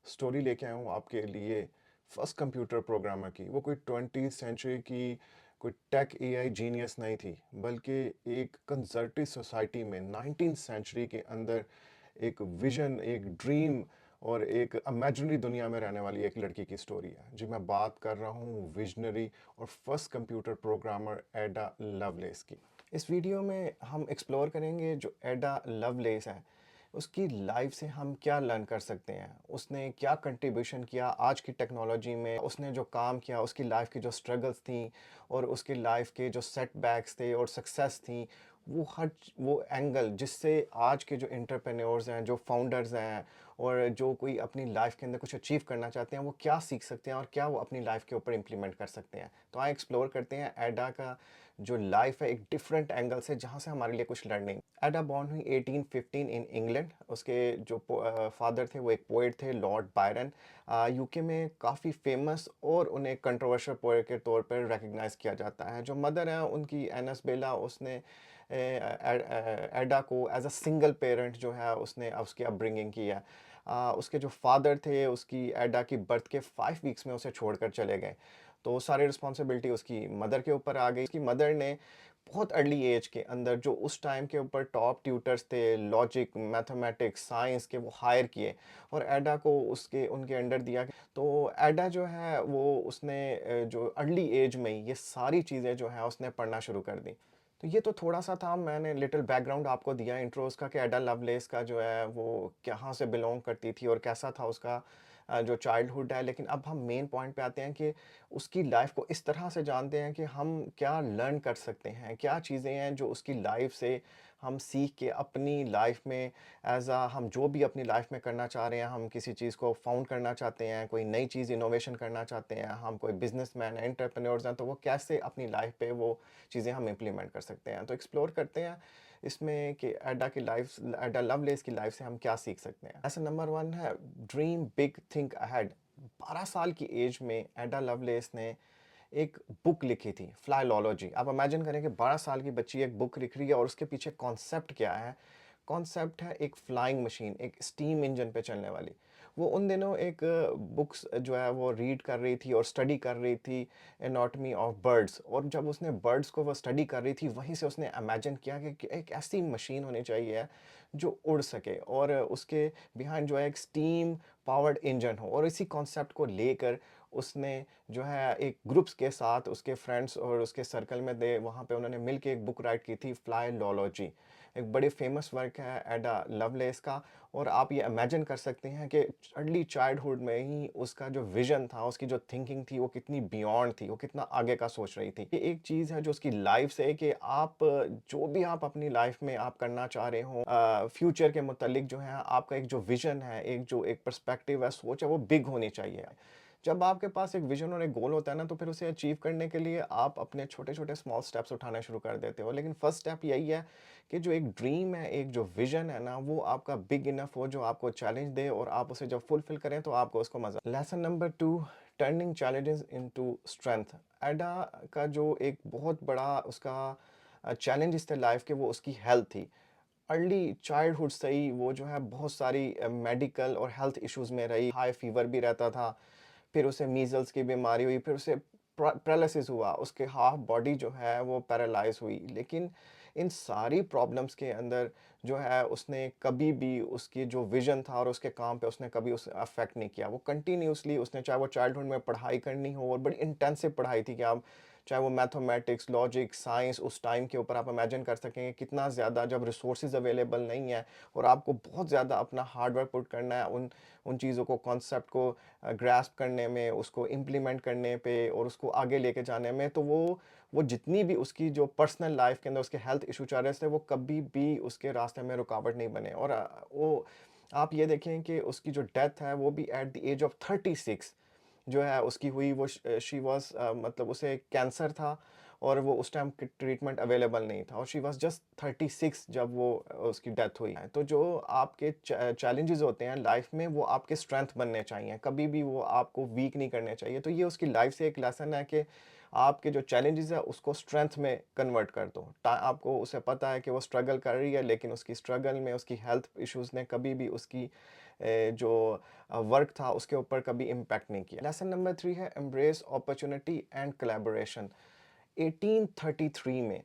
Story लेके आया हूँ आपके लिए फर्स्ट कंप्यूटर प्रोग्रामर की। वो कोई 20th सेंचुरी की कोई टेक एआई जीनियस नहीं थी, बल्कि एक कंजर्वेटिव सोसाइटी में 19th सेंचुरी के अंदर एक विजन, एक ड्रीम और एक इमेजिनरी दुनिया में रहने वाली एक लड़की की स्टोरी है। जी, मैं बात कर रहा हूँ विजनरी और फर्स्ट कंप्यूटर प्रोग्रामर एडा लवलेस की। इस वीडियो में हम एक्सप्लोर करेंगे जो एडा लवलेस है, उसकी लाइफ से हम क्या लर्न कर सकते हैं, उसने क्या कंट्रीब्यूशन किया आज की टेक्नोलॉजी में, उसने जो काम किया, उसकी लाइफ की जो स्ट्रगल्स थी और उसकी लाइफ के जो सेटबैक्स थे और सक्सेस थी, वो हर वो एंगल जिससे आज के जो एंटरप्रेन्योर्स हैं, जो फाउंडर्स हैं और जो कोई अपनी लाइफ के अंदर कुछ अचीव करना चाहते हैं, वो क्या सीख सकते हैं और क्या वो अपनी लाइफ के ऊपर इम्प्लीमेंट कर सकते हैं। तो आइए एक्सप्लोर करते हैं एडा का जो लाइफ है एक डिफरेंट एंगल से, जहाँ से हमारे लिए कुछ लर्निंग। एडा बॉर्न हुई 1815 इन इंग्लैंड। उसके जो फादर थे वो एक पोएट थे, लॉर्ड बायरन। यूके में काफ़ी फेमस और उन्हें कंट्रोवर्शियल पोएट के तौर पर रिकग्नाइज किया जाता है। जो मदर है उनकी एनस बेला, उसने एडा को एज अ सिंगल पेरेंट जो है उसने उसकी अपब्रिंगिंग की है। उसके जो फादर थे, उसकी एडा की बर्थ के 5 वीक्स में उसे छोड़कर चले गए। तो सारी रिस्पॉन्सिबिलिटी उसकी मदर के ऊपर आ गई। उसकी मदर ने बहुत अर्ली एज के अंदर जो उस टाइम के ऊपर टॉप ट्यूटर्स थे, लॉजिक, मैथमेटिक्स, साइंस के, वो हायर किए और एडा को उसके उनके अंडर दिया। तो एडा जो है वो उसने जो अर्ली एज में ही ये सारी चीज़ें जो है उसने पढ़ना शुरू कर दी। तो ये तो थोड़ा सा था, मैंने लिटिल बैकग्राउंड आपको दिया इंट्रो उसका कि एडा लवलेस का जो है वो कहाँ से बिलोंग करती थी और कैसा था उसका जो चाइल्डहुड है। लेकिन अब हम मेन पॉइंट पे आते हैं कि उसकी लाइफ को इस तरह से जानते हैं कि हम क्या लर्न कर सकते हैं, क्या चीज़ें हैं जो उसकी लाइफ से हम सीख के अपनी लाइफ में एज आ हम जो भी अपनी लाइफ में करना चाह रहे हैं, हम किसी चीज़ को फाउंड करना चाहते हैं, कोई नई चीज़ इनोवेशन करना चाहते हैं, हम कोई बिजनेसमैन हैं, एंटरप्रेन्योर्स हैं, तो वो कैसे अपनी लाइफ पे वो चीज़ें हम इम्प्लीमेंट कर सकते हैं। तो एक्सप्लोर करते हैं इसमें कि एडा की लाइफ, एडा लवलेस की लाइफ से हम क्या सीख सकते हैं। ऐसा नंबर वन है, ड्रीम बिग, थिंक अहेड। 12 साल की एज में एडा लवलेस ने एक बुक लिखी थी, फ्लाइलॉलॉजी। आप इमेजिन करें कि 12 साल की बच्ची एक बुक लिख रही है और उसके पीछे कॉन्सेप्ट क्या है। कॉन्सेप्ट है एक फ्लाइंग मशीन, एक स्टीम इंजन पे चलने वाली। वो उन दिनों एक बुक्स जो है वो रीड कर रही थी और स्टडी कर रही थी, एनाटॉमी ऑफ बर्ड्स। और जब उसने बर्ड्स को वो स्टडी कर रही थी, वहीं से उसने इमेजिन किया कि एक ऐसी मशीन होनी चाहिए जो उड़ सके और उसके बिहाइंड जो है एक स्टीम पावर्ड इंजन हो। और इसी कॉन्सेप्ट को लेकर उसने जो है एक ग्रुप्स के साथ, उसके फ्रेंड्स और उसके सर्कल में दे वहाँ पे उन्होंने मिल के एक बुक राइट की थी, फ्लाइलॉलॉजी। एक बड़ी फेमस वर्क है एडा लवलेस का। और आप ये इमेजिन कर सकते हैं कि अर्ली चाइल्डहुड में ही उसका जो विजन था, उसकी जो थिंकिंग थी, वो कितनी बियॉन्ड थी, वो कितना आगे का सोच रही थी। ये एक चीज़ है जो उसकी लाइफ से है कि आप जो भी आप अपनी लाइफ में आप करना चाह रहे हो, फ्यूचर के मुतालिक जो है आपका एक जो विजन है, एक जो एक पर्सपेक्टिव है, सोच है, वो बिग होनी चाहिए। जब आपके पास एक विजन और एक गोल होता है ना, तो फिर उसे अचीव करने के लिए आप अपने छोटे-छोटे स्मॉल स्टेप्स उठाना शुरू कर देते हो। लेकिन फर्स्ट स्टेप यही है कि जो एक ड्रीम है, एक जो विजन है ना, वो आपका बिग इनफ हो, जो आपको चैलेंज दे और आप उसे जब फुलफिल करें तो आपको उसको मज़ा। Lesson number 2, turning challenges into strength. एडा का जो एक बहुत बड़ा उसका चैलेंजेस थे लाइफ के, वो उसकी हेल्थ थी। अर्ली चाइल्डहुड से ही वो जो है बहुत सारी मेडिकल और हेल्थ इश्यूज़ में रही। हाई फीवर भी रहता था, फिर उसे मीज़ल्स की बीमारी हुई, फिर उसे पैरालिसिस हुआ, उसके हाफ बॉडी जो है वो पैरालाइज़ हुई। लेकिन इन सारी प्रॉब्लम्स के अंदर जो है उसने कभी भी उसकी जो विज़न था और उसके काम पे उसने कभी उसे अफ़ेक्ट नहीं किया। वो कंटिन्यूअसली उसने, चाहे वो चाइल्डहुड में पढ़ाई करनी हो, और बड़ी इंटेंसिव पढ़ाई थी कि आप चाहे वो मैथमेटिक्स, लॉजिक, साइंस, उस टाइम के ऊपर आप इमेजिन कर सकें कितना ज़्यादा, जब रिसोर्सेज़ अवेलेबल नहीं है और आपको बहुत ज़्यादा अपना हार्ड वर्क पुट करना है उन उन चीज़ों को, कॉन्सेप्ट को ग्रास्प करने में, उसको इम्प्लीमेंट करने पे और उसको आगे लेके जाने में। तो वो जितनी भी उसकी जो पर्सनल लाइफ के अंदर उसके हेल्थ इशू चल रहे थे, वो कभी भी उसके रास्ते में रुकावट नहीं बने। और वो आप ये देखें कि उसकी जो डेथ है वो भी एट द एज ऑफ 36 जो है उसकी हुई। वो शी वाज़ मतलब उसे कैंसर था और वो उस टाइम ट्रीटमेंट अवेलेबल नहीं था और शी वाज जस्ट 36 जब वो उसकी डेथ हुई है। तो जो आपके चैलेंजेस होते हैं लाइफ में वो आपके स्ट्रेंथ बनने चाहिए, कभी भी वो आपको वीक नहीं करने चाहिए। तो ये उसकी लाइफ से एक लेसन है कि आपके जो चैलेंजेस है उसको स्ट्रेंथ में कन्वर्ट कर दो। आपको उसे पता है कि वो स्ट्रगल कर रही है, लेकिन उसकी स्ट्रगल में उसकी हेल्थ इश्यूज ने कभी भी उसकी जो वर्क था उसके ऊपर कभी इम्पैक्ट नहीं किया। लेसन नंबर 3 है एम्ब्रेस अपॉर्चुनिटी एंड कोलैबोरेशन। 1833 में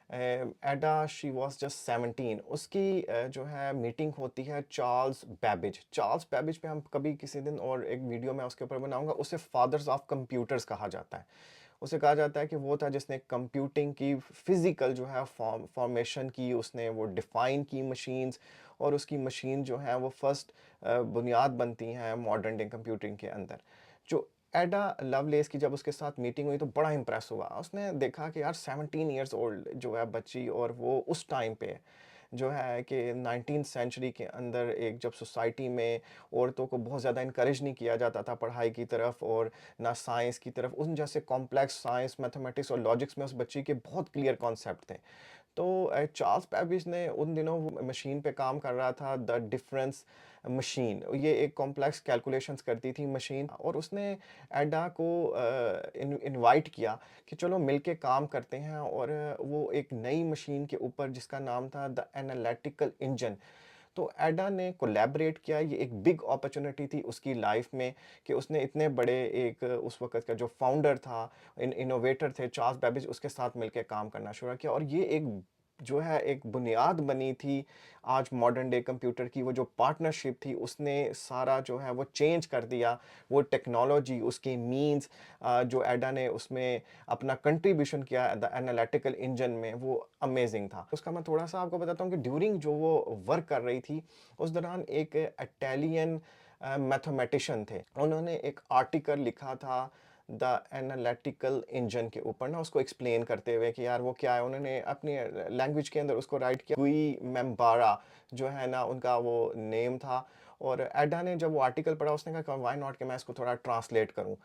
एडा शी वाज जस्ट 17, उसकी जो है मीटिंग होती है चार्ल्स बेबेज। चार्ल्स बेबेज पे हम कभी किसी दिन और एक वीडियो मैं उसके ऊपर बनाऊंगा। उसे फादर्स ऑफ कंप्यूटर्स कहा जाता है। उसे कहा जाता है कि वो था जिसने कंप्यूटिंग की फिजिकल जो है फॉर्मेशन की, उसने वो डिफाइन की मशीन्स, और उसकी मशीन जो है वो फर्स्ट बुनियाद बनती हैं मॉडर्न डे कंप्यूटिंग के अंदर। जो एडा लवलेस की जब उसके साथ मीटिंग हुई तो बड़ा इंप्रेस हुआ। उसने देखा कि यार 17 ईयर्स ओल्ड जो है बच्ची, और वो उस टाइम पे जो है कि 19th सेंचुरी के अंदर एक जब सोसाइटी में औरतों को बहुत ज़्यादा इनकरेज नहीं किया जाता था पढ़ाई की तरफ और ना साइंस की तरफ, उन जैसे कॉम्प्लेक्स साइंस मैथमेटिक्स और लॉजिक्स में उस बच्ची के बहुत क्लियर कॉन्सेप्ट थे। तो चार्ल्स बेबेज ने उन दिनों वो मशीन पे काम कर रहा था, द डिफरेंस मशीन। ये एक कॉम्प्लेक्स कैलकुलेशंस करती थी मशीन, और उसने एडा को इनवाइट किया कि चलो मिलके काम करते हैं। और वो एक नई मशीन के ऊपर जिसका नाम था द एनालिटिकल इंजन। तो एडा ने कोलैबोरेट किया। ये एक बिग अपॉर्चुनिटी थी उसकी लाइफ में कि उसने इतने बड़े एक उस वक्त का जो फाउंडर था, इनोवेटर थे चार्ल्स बेबेज, उसके साथ मिलकर काम करना शुरू किया। और ये एक जो है एक बुनियाद बनी थी आज मॉडर्न डे कंप्यूटर की। वो जो पार्टनरशिप थी उसने सारा जो है वो चेंज कर दिया। वो टेक्नोलॉजी, उसके मीन्स, जो एडा ने उसमें अपना कंट्रीब्यूशन किया द एनालिटिकल इंजन में, वो अमेजिंग था। उसका मैं थोड़ा सा आपको बताता हूँ कि ड्यूरिंग जो वो वर्क कर रही थी उस दौरान एक इटालियन मैथमेटिशियन थे, उन्होंने एक आर्टिकल लिखा था द एनालिटिकल इंजन के ऊपर ना, उसको एक्सप्लेन करते हुए कि यार वो क्या है। उन्होंने अपनी लैंग्वेज के अंदर उसको राइट किया, गुई मेम्बारा जो है ना उनका वो नेम था। और एडा ने जब वो आर्टिकल पढ़ा उसने कहा व्हाई नॉट कि मैं इसको थोड़ा ट्रांसलेट करूं।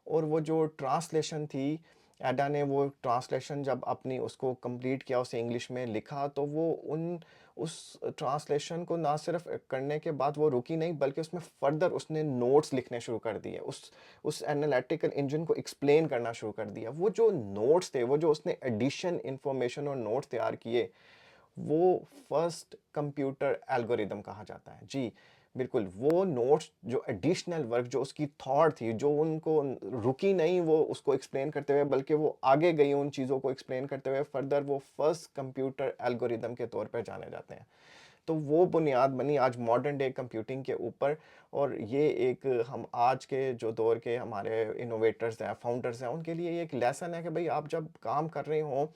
और वो जो ट्रांसलेशन थी, एडा ने वो ट्रांसलेशन जब अपनी उसको कंप्लीट किया, उसे इंग्लिश में लिखा, तो वो उन उस ट्रांसलेशन को ना सिर्फ करने के बाद वो रुकी नहीं, बल्कि उसमें फर्दर उसने नोट्स लिखने शुरू कर दिए। उस एनालिटिकल इंजन को एक्सप्लेन करना शुरू कर दिया। वो जो नोट्स थे, वो जो उसने एडिशन इंफॉर्मेशन और नोट्स तैयार किए, वो फर्स्ट कंप्यूटर एल्गोरिदम कहा जाता है। जी बिल्कुल, वो नोट्स जो एडिशनल वर्क, जो उसकी थॉट थी, जो उनको रुकी नहीं वो उसको एक्सप्लेन करते हुए, बल्कि वो आगे गई उन चीज़ों को एक्सप्लेन करते हुए फर्दर, वो फर्स्ट कंप्यूटर एल्गोरिदम के तौर पर जाने जाते हैं। तो वो बुनियाद बनी आज मॉडर्न डे कंप्यूटिंग के ऊपर। और ये एक हम आज के जो दौर के हमारे इनोवेटर्स हैं, फाउंडर्स हैं, उनके लिए ये एक लेसन है कि भाई आप जब काम कर रहे हो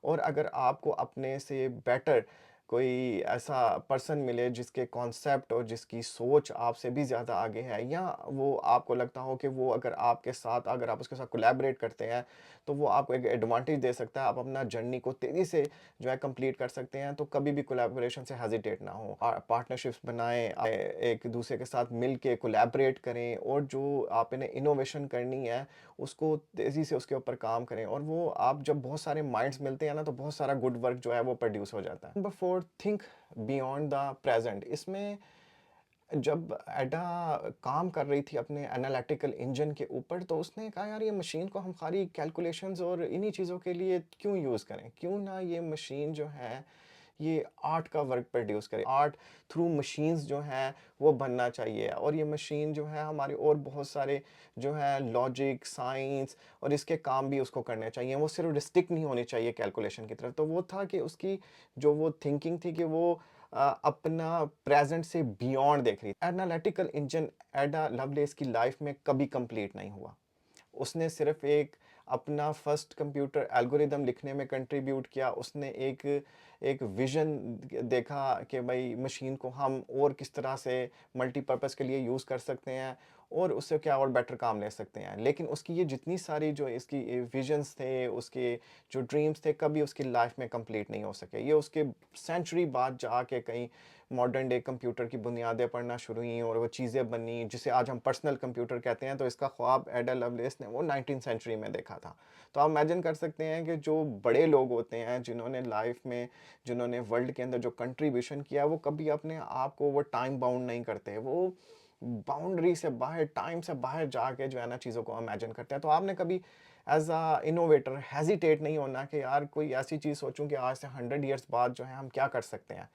और अगर आपको अपने से बेटर कोई ऐसा पर्सन मिले जिसके कॉन्सेप्ट और जिसकी सोच आपसे भी ज़्यादा आगे है, या वो आपको लगता हो कि वो अगर आपके साथ, अगर आप उसके साथ कोलैबोरेट करते हैं तो वो आपको एक एडवांटेज दे सकता है, आप अपना जर्नी को तेज़ी से जो है कंप्लीट कर सकते हैं। तो कभी भी कोलैबोरेशन से हेजिटेट ना हो, पार्टनरशिप्स बनाएं, एक दूसरे के साथ मिल के कोलैबोरेट करें, और जो आप इन्हें इनोवेशन करनी है उसको तेज़ी से उसके ऊपर काम करें। और वो आप जब बहुत सारे माइंड्स मिलते हैं ना तो बहुत सारा गुड वर्क जो है वो प्रोड्यूस हो जाता है। Number 4, think beyond the present. इसमें जब एडा काम कर रही थी अपने एनालिटिकल इंजन के ऊपर, तो उसने कहा यार ये मशीन को हम खाली कैलकुलेशंस और इन्हीं चीज़ों के लिए क्यों यूज़ करें, क्यों ना ये मशीन जो है ये आर्ट का वर्क प्रोड्यूस करे। आर्ट थ्रू मशीन्स जो हैं वो बनना चाहिए, और ये मशीन जो है हमारे और बहुत सारे जो है लॉजिक, साइंस और इसके काम भी उसको करने चाहिए। वो सिर्फ रिस्ट्रिक्ट नहीं होनी चाहिए कैलकुलेशन की तरफ। तो वो था कि उसकी जो वो थिंकिंग थी कि वो अपना प्रेजेंट से बियॉन्ड देख रही। एनालिटिकल इंजन एडा लवलेस की लाइफ में कभी कंप्लीट नहीं हुआ। उसने सिर्फ एक अपना फर्स्ट कंप्यूटर एल्गोरिदम लिखने में कंट्रीब्यूट किया। उसने एक एक विजन देखा कि भाई मशीन को हम और किस तरह से मल्टीपर्पज़ के लिए यूज़ कर सकते हैं और उससे क्या और बेटर काम ले सकते हैं। लेकिन उसकी ये जितनी सारी जो इसकी विजन्स थे, उसके जो ड्रीम्स थे, कभी उसकी लाइफ में कंप्लीट नहीं हो सके। ये उसके सेंचुरी बाद जाके कहीं मॉडर्न डे कंप्यूटर की बुनियादें पढ़ना शुरू हुई और वो चीज़ें बनी जिसे आज हम पर्सनल कंप्यूटर कहते हैं, तो इसका ख्वाब एडा लवलेस ने वो 19th सेंचुरी में देखा था। तो आप इमेजिन कर सकते हैं कि जो बड़े लोग होते हैं जिन्होंने लाइफ में, जिन्होंने वर्ल्ड के अंदर जो कंट्रीब्यूशन किया, वो कभी अपने आप को वो टाइम बाउंड नहीं करते, वो बाउंड्री से बाहर, टाइम से बाहर जाके जो है ना चीज़ों को इमेजिन करते हैं। तो आपने कभी एज अ इनोवेटर हेजिटेट नहीं होना कि यार कोई ऐसी चीज़ सोचूं कि आज से 100 ईयर्स बाद जो है हम क्या कर सकते हैं।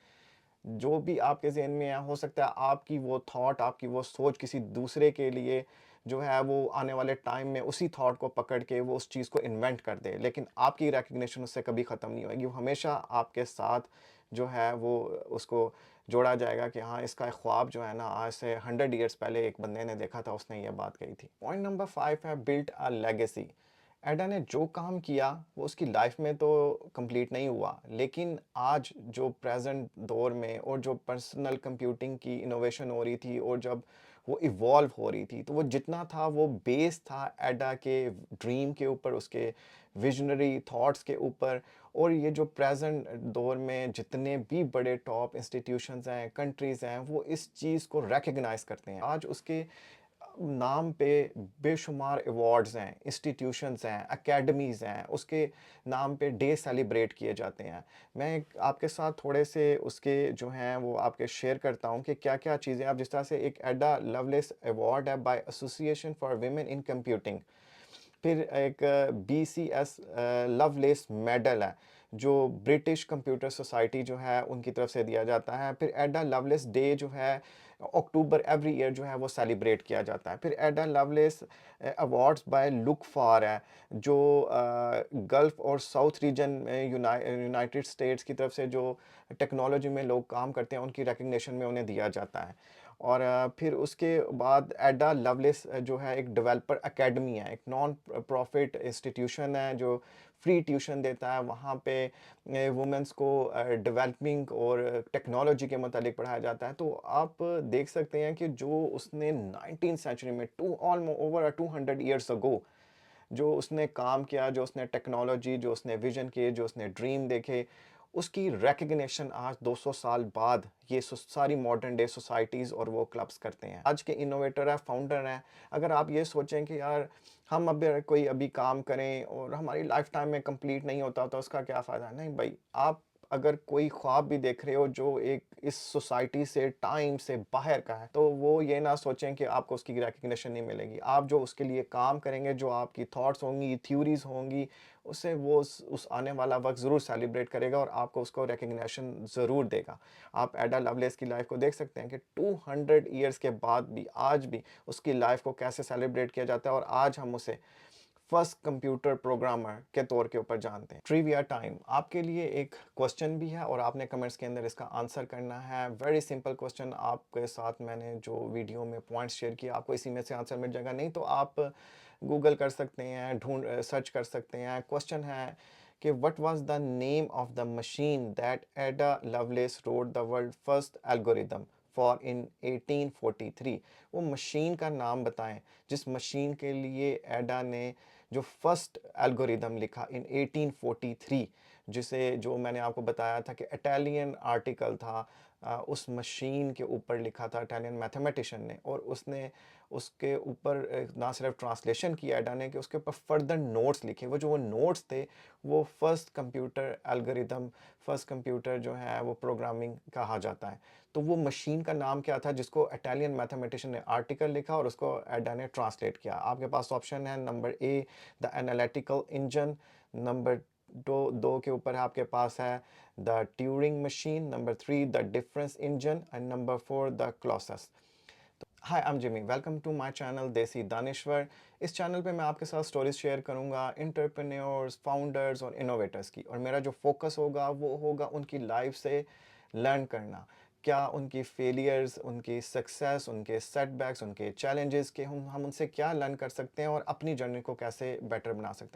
जो भी आपके ज़हन में है, हो सकता है आपकी वो थॉट, आपकी वो सोच किसी दूसरे के लिए जो है वो आने वाले टाइम में उसी थॉट को पकड़ के वो उस चीज़ को इन्वेंट कर दे, लेकिन आपकी रिकग्निशन उससे कभी ख़त्म नहीं होएगी। वो हमेशा आपके साथ जो है वो उसको जोड़ा जाएगा कि हाँ, इसका एक ख्वाब जो है ना आज से 100 ईयर्स पहले एक बंदे ने देखा था, उसने ये बात कही थी। पॉइंट नंबर 5 है बिल्ड अ लेगेसी। एडा ने जो काम किया वो उसकी लाइफ में तो कंप्लीट नहीं हुआ, लेकिन आज जो प्रेजेंट दौर में और जो पर्सनल कंप्यूटिंग की इनोवेशन हो रही थी और जब वो इवॉल्व हो रही थी, तो वो जितना था वो बेस था एडा के ड्रीम के ऊपर, उसके विजनरी थॉट्स के ऊपर। और ये जो प्रेजेंट दौर में जितने भी बड़े टॉप इंस्टीट्यूशंस हैं, कंट्रीज़ हैं, वो इस चीज़ को रिकग्नाइज करते हैं। आज उसके नाम पे बेशुमार अवार्ड्स हैं, इंस्टीट्यूशंस हैं, एकेडमीज़ हैं, उसके नाम पे डे सेलिब्रेट किए जाते हैं। आपके साथ थोड़े से उसके जो हैं वो आपके शेयर करता हूँ कि क्या-क्या चीज़ें, आप जिस तरह से एक एडा लवलेस अवार्ड है by association for women in computing. फिर एक बीसीएस लवलेस मेडल है, जो ब्रिटिश कंप्यूटर सोसाइटी जो है उनकी तरफ से दिया जाता है। फिर एडा लवलेस डे जो है अक्टूबर एवरी ईयर जो है वो सेलिब्रेट किया जाता है। फिर Ada Lovelace awards by look for है, जो गल्फ और साउथ रीजन में यूनाइटेड स्टेट्स की तरफ से जो टेक्नोलॉजी में लोग काम करते हैं उनकी रिकग्निशन में उन्हें दिया जाता है। और फिर उसके बाद एडा लवलेस जो है एक डेवलपर एकेडमी है, एक नॉन प्रॉफिट इंस्टीट्यूशन है जो फ्री ट्यूशन देता है। वहाँ पे वुमेंस को डेवलपिंग और टेक्नोलॉजी के मतलब पढ़ाया जाता है। तो आप देख सकते हैं कि जो उसने 19th सेंचुरी में to almost over 200 years ago जो उसने काम किया, जो उसने टेक्नोलॉजी, जो उसने विजन किए, जो उसने ड्रीम देखे, उसकी रिकग्निशन आज 200 साल बाद ये सारी मॉडर्न डे सोसाइटीज़ और वो क्लब्स करते हैं। आज के इनोवेटर है, फाउंडर हैं। अगर आप ये सोचें कि यार हम अभी काम करें और हमारी लाइफ टाइम में कंप्लीट नहीं होता तो उसका क्या फ़ायदा? नहीं भाई, आप अगर कोई ख्वाब भी देख रहे हो जो एक इस सोसाइटी से, टाइम से बाहर का है, तो वो ये ना सोचें कि आपको उसकी रिकग्निशन नहीं मिलेगी। आप जो उसके लिए काम करेंगे, जो आपकी थॉट्स होंगी, थ्योरीज होंगी, उससे वो उस आने वाला वक्त ज़रूर सेलिब्रेट करेगा और आपको उसको रिकग्निशन ज़रूर देगा। आप एडा लवलेस की लाइफ को देख सकते हैं कि 200 ईयर्स के बाद भी आज भी उसकी लाइफ को कैसे सेलिब्रेट किया जाता है और आज हम उसे फर्स्ट कंप्यूटर प्रोग्रामर के तौर के ऊपर जानते हैं। ट्रिविया टाइम, आपके लिए एक क्वेश्चन भी है और आपने कमेंट्स के अंदर इसका आंसर करना है। वेरी सिंपल क्वेश्चन, आपके साथ मैंने जो वीडियो में पॉइंट्स शेयर किया आपको इसी में से आंसर मिल जाएगा, नहीं तो आप गूगल कर सकते हैं, सर्च कर सकते हैं। क्वेश्चन है कि what was the name of the machine that एडा loveless road the world first algorithm for in 1843। वो मशीन का नाम बताएं जिस मशीन के लिए एडा ने जो फर्स्ट एल्गोरिदम लिखा इन 1843, जिसे जो मैंने आपको बताया था कि इटालियन आर्टिकल था, उस मशीन के ऊपर लिखा था इटालियन मैथमेटिशियन ने, और उसने उसके ऊपर ना सिर्फ ट्रांसलेशन किया एडा ने कि उसके ऊपर फर्दर नोट्स लिखे। वो नोट्स थे वो first computer algorithm, first computer जो है वो प्रोग्रामिंग कहा जाता है। तो वो मशीन का नाम क्या था जिसको इटालियन मैथमेटिशियन ने आर्टिकल लिखा और उसको एडा ने ट्रांसलेट किया? आपके पास ऑप्शन है, number A the analytical engine, number दो के ऊपर आपके पास है the Turing machine, number 3 the difference engine and number 4 the clauses. Hi, I am Jimmy, welcome to my channel Desi Danishwar. इस चैनल पे मैं आपके साथ स्टोरीज शेयर करूंगा एंटरप्रेन्योर्स, फाउंडर्स और इनोवेटर्स की, और मेरा जो फोकस होगा वो होगा उनकी लाइफ से लर्न करना। क्या उनकी फेलियर्स, उनकी सक्सेस, उनके सेटबैक्स, उनके चैलेंजेस के हम उनसे क्या लर्न कर सकते हैं और अपनी जर्नी को कैसे बेटर बना सकते हैं।